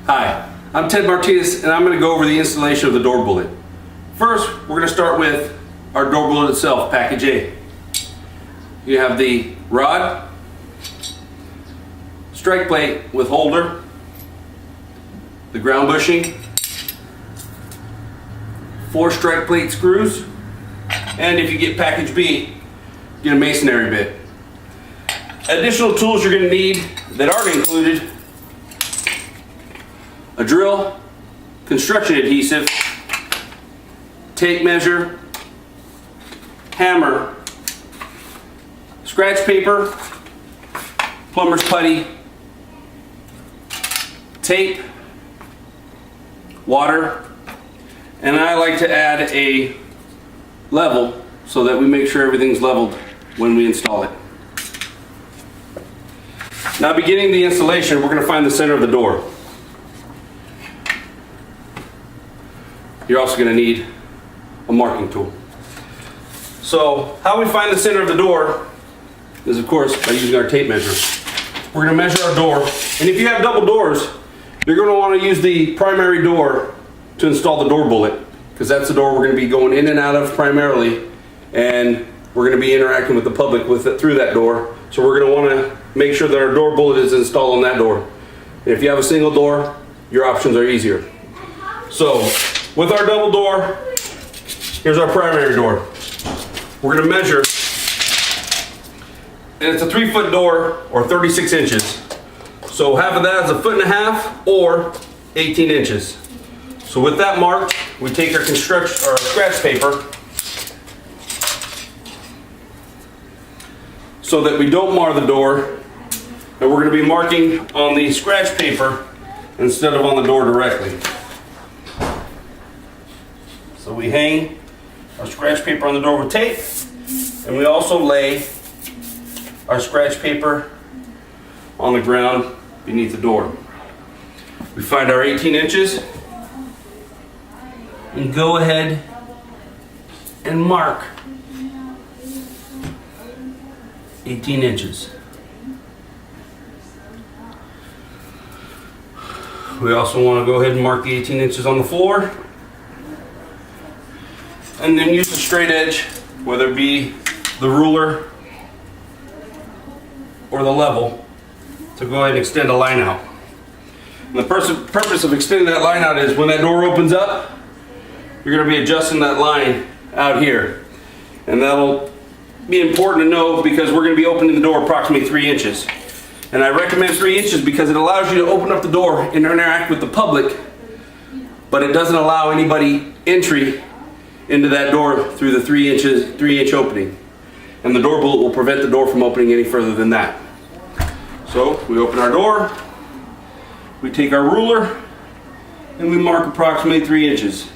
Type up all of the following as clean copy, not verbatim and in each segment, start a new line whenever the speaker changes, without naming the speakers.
Hi, I'm Ted Martinez and I'm going to go over the installation of the door bullet. First, we're going to start with our door bullet itself, package A. You have the rod, strike plate with holder, the ground bushing, 4 strike plate screws, and if you get package B, get a masonry bit. Additional tools you're going to need that aren't included: a drill, construction adhesive, tape measure, hammer, scratch paper, plumber's putty, tape, water, and I like to add a level so that we make sure everything's leveled when we install it. Now, beginning the installation, we're going to find the center of the door. You're also going to need a marking tool. So how we find the center of the door is, of course, by using our tape measure. We're going to measure our door, and if you have double doors, you're going to want to use the primary door to install the door bullet, because that's the door we're going to be going in and out of primarily, and we're going to be interacting with the public through that door. So we're going to want to make sure that our door bullet is installed on that door. And if you have a single door, your options are easier. So with our double door, here's our primary door. We're going to measure, and it's a 3-foot door, or 36 inches. So half of that is 1.5 feet or 18 inches. So with that marked, we take our scratch paper so that we don't mar the door, and we're going to be marking on the scratch paper instead of on the door directly. So we hang our scratch paper on the door with tape, and we also lay our scratch paper on the ground beneath the door. We find our 18 inches and go ahead and mark 18 inches. We also want to go ahead and mark the 18 inches on the floor, and then use the straight edge, whether it be the ruler or the level, to go ahead and extend a line out. And the purpose of extending that line out is when that door opens up, you're going to be adjusting that line out here. And that'll be important to know, because we're going to be opening the door approximately 3 inches. And I recommend 3 inches because it allows you to open up the door and interact with the public, but it doesn't allow anybody entry into that door through the 3-inch opening. And the door bullet will prevent the door from opening any further than that. So we open our door, we take our ruler, and we mark approximately 3 inches.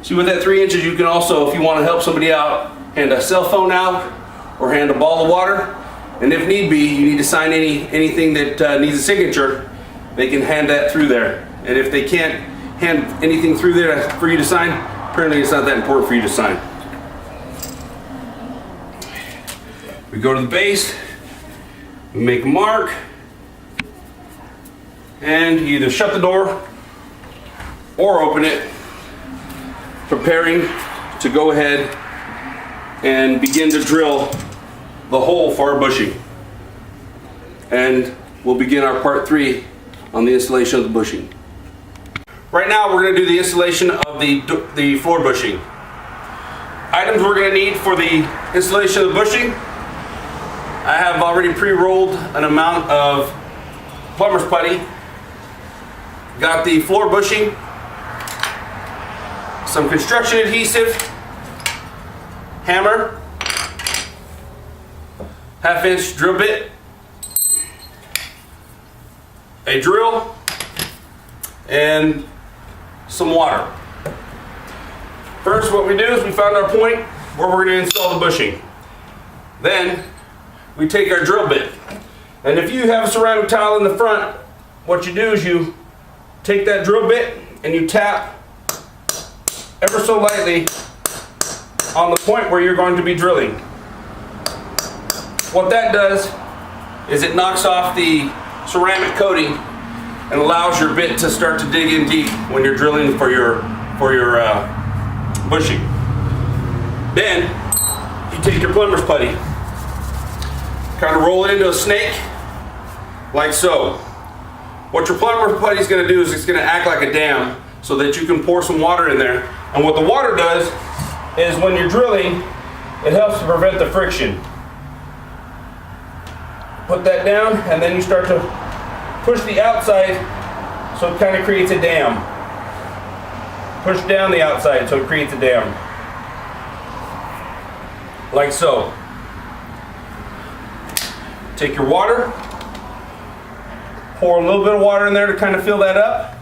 See, with that 3 inches, you can also, if you want to help somebody out, hand a cell phone out or hand a ball of water. And if need be, you need to sign anything that needs a signature, they can hand that through there. And if they can't hand anything through there for you to sign, apparently it's not that important for you to sign. We go to the base, we make a mark, and you either shut the door or open it, preparing to go ahead and begin to drill the hole for our bushing. And we'll begin our part 3 on the installation of the bushing. Right now we're going to do the installation of the floor bushing. Items we're going to need for the installation of the bushing: I have already pre-rolled an amount of plumber's putty, got the floor bushing, some construction adhesive, hammer, 1/2-inch drill bit, a drill, and some water. First, what we do is we find our point where we're going to install the bushing. Then we take our drill bit, and if you have a ceramic tile in the front, what you do is you take that drill bit and you tap ever so lightly on the point where you're going to be drilling. What that does is it knocks off the ceramic coating and allows your bit to start to dig in deep when you're drilling for your bushing. Then you take your plumber's putty, kind of roll it into a snake, like so. What your plumber's putty is going to do is it's going to act like a dam so that you can pour some water in there. And what the water does is when you're drilling, it helps to prevent the friction. Put that down, and then you start to push the outside so it kind of creates a dam. Push down the outside so it creates a dam. Like so. Take your water, pour a little bit of water in there to kind of fill that up.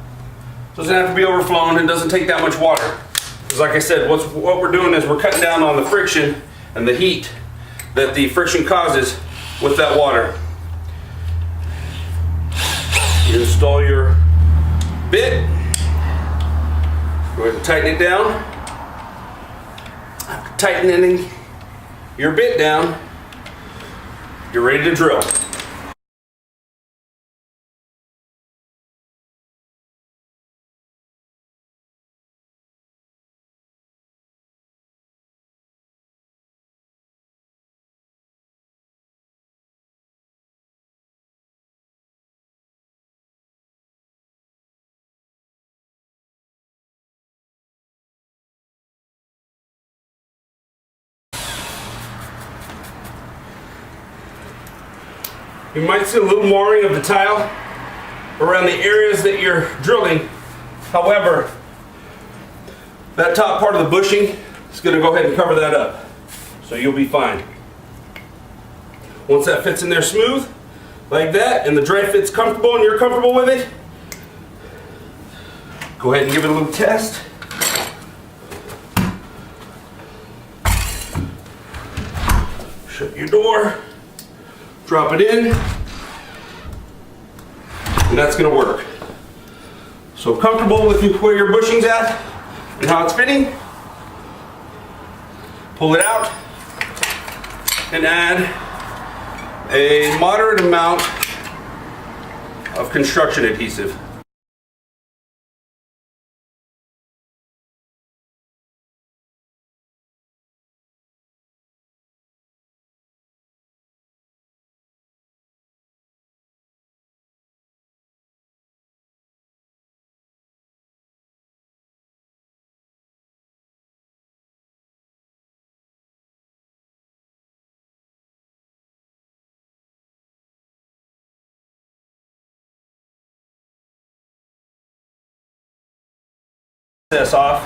Doesn't have to be overflowing, and doesn't take that much water. Because like I said, what we're doing is we're cutting down on the friction and the heat that the friction causes with that water. You install your bit. Go ahead and tighten it down. After tightening your bit down, you're ready to drill. You might see a little marring of the tile around the areas that you're drilling. However, that top part of the bushing is going to go ahead and cover that up. So you'll be fine. Once that fits in there smooth, like that, and the dry fit's comfortable and you're comfortable with it, go ahead and give it a little test. Shut your door. Drop it in, and that's going to work. So comfortable with where your bushing's at and how it's fitting, pull it out and add a moderate amount of construction adhesive. This off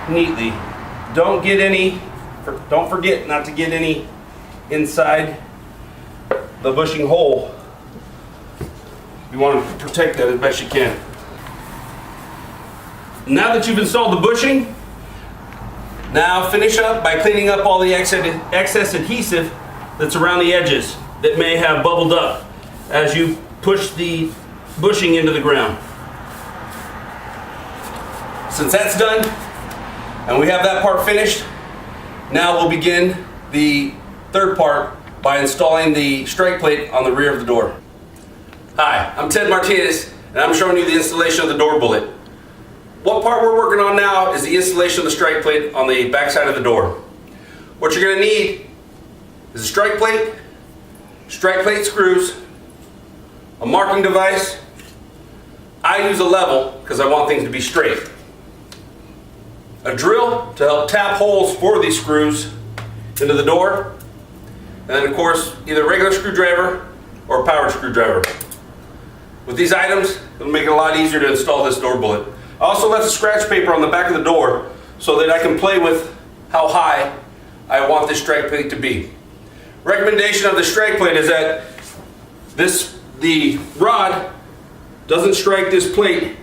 neatly. Don't forget not to get any inside the bushing hole. You want to protect that as best you can. Now that you've installed the bushing, now finish up by cleaning up all the excess adhesive that's around the edges that may have bubbled up as you push the bushing into the ground. Since that's done and we have that part finished, now we'll begin the third part by installing the strike plate on the rear of the door. Hi, I'm Ted Martinez, and I'm showing you the installation of the door bullet. What part we're working on now is the installation of the strike plate on the back side of the door. What you're going to need is a strike plate screws, a marking device. I use a level because I want things to be straight. A drill to help tap holes for these screws into the door. And then of course, either a regular screwdriver or a powered screwdriver. With these items, it'll make it a lot easier to install this door bullet. I also left a scratch paper on the back of the door so that I can play with how high I want this strike plate to be. Recommendation of the strike plate is that the rod doesn't strike this plate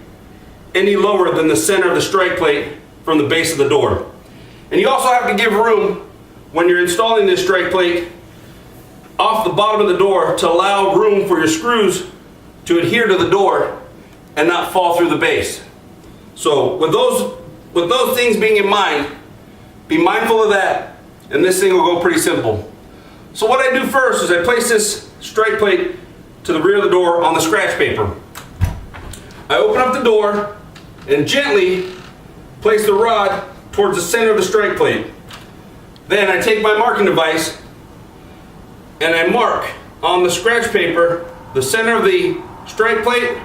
any lower than the center of the strike plate from the base of the door. And you also have to give room when you're installing this strike plate off the bottom of the door to allow room for your screws to adhere to the door and not fall through the base. So with those things being in mind, be mindful of that, and this thing will go pretty simple. So what I do first is I place this strike plate to the rear of the door on the scratch paper. I open up the door and gently place the rod towards the center of the strike plate. Then I take my marking device and I mark on the scratch paper the center of the strike plate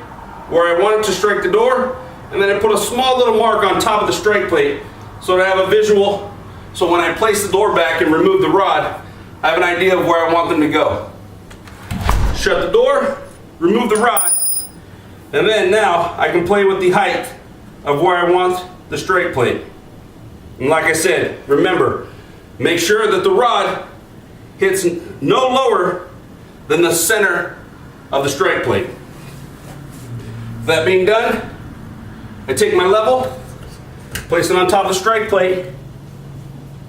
where I want it to strike the door, and then I put a small little mark on top of the strike plate so that I have a visual, so when I place the door back and remove the rod, I have an idea of where I want them to go. Shut the door, remove the rod, and then now I can play with the height of where I want the strike plate. And like I said, remember, make sure that the rod hits no lower than the center of the strike plate. That being done, I take my level, place it on top of the strike plate,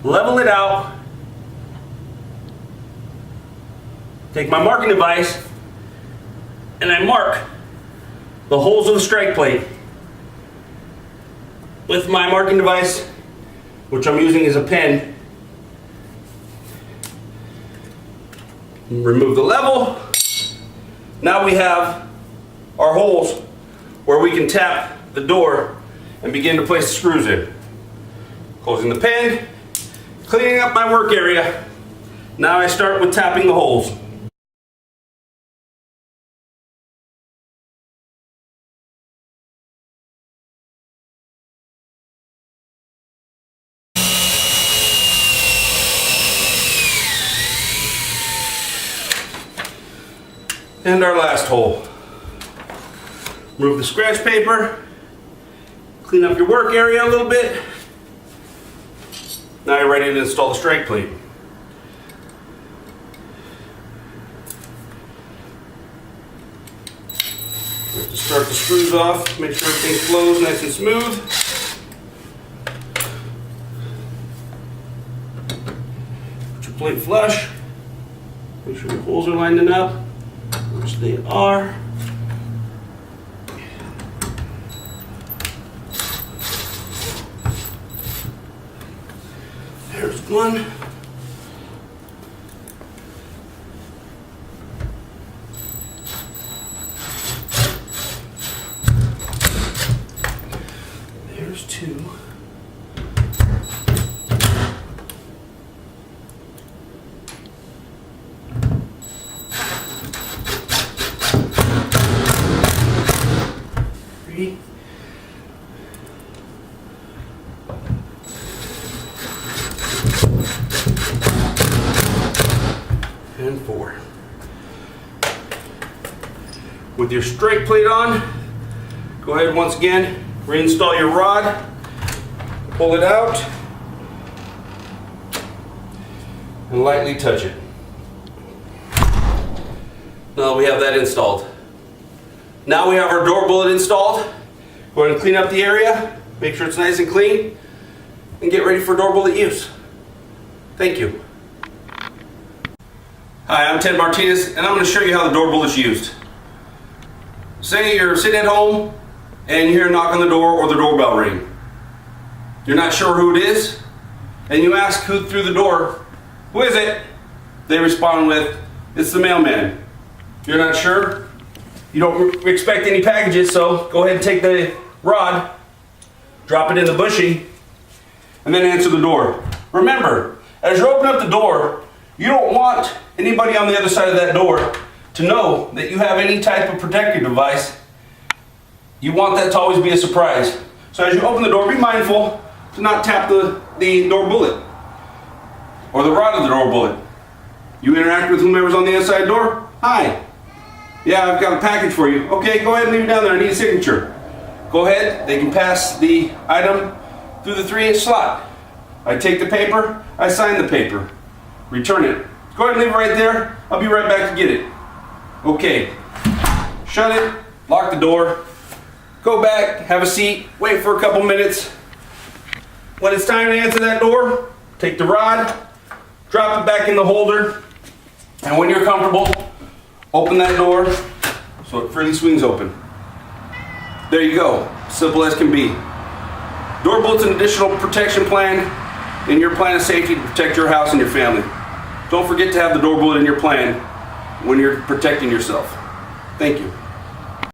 level it out, take my marking device, and I mark the holes of the strike plate with my marking device, which I'm using as a pen. Remove the level. Now we have our holes where we can tap the door and begin to place the screws in. Closing the pen, cleaning up my work area. Now I start with tapping the holes. And our last hole. Remove the scratch paper, clean up your work area a little bit. Now you're ready to install the strike plate. To start the screws off, make sure everything flows nice and smooth. Put your plate flush. Make sure your holes are lining up, which they are. There's one. There's two. Three. And four. With your strike plate on, go ahead once again, reinstall your rod, pull it out, and lightly touch it. Now we have that installed. Now we have our door bullet installed. Go ahead and clean up the area, make sure it's nice and clean, and get ready for door bullet use. Thank you. Hi, I'm Ted Martinez, and I'm going to show you how the door bullet's used. Say you're sitting at home and you hear a knock on the door or the doorbell ring. You're not sure who it is, and you ask who threw the door. Who is it? They respond with, it's the mailman. You're not sure? You don't expect any packages, so go ahead and take the rod, drop it in the bushing, and then answer the door. Remember, as you open up the door, you don't want anybody on the other side of that door to know that you have any type of protective device. You want that to always be a surprise. So as you open the door, be mindful to not tap the door bullet or the rod of the door bullet. You interact with whomever's on the inside door. Hi. Yeah, I've got a package for you. Okay, go ahead and leave it down there. I need a signature. Go ahead. They can pass the item through the 3-inch slot. I take the paper. I sign the paper. Return it. Go ahead and leave it right there. I'll be right back to get it. Okay. Shut it. Lock the door. Go back. Have a seat. Wait for a couple minutes. When it's time to answer that door, take the rod, drop it back in the holder, and when you're comfortable, open that door so it freely swings open. There you go. Simple as can be. Door bullet's an additional protection plan in your plan of safety to protect your house and your family. Don't forget to have the door bullet in your plan when you're protecting yourself. Thank you.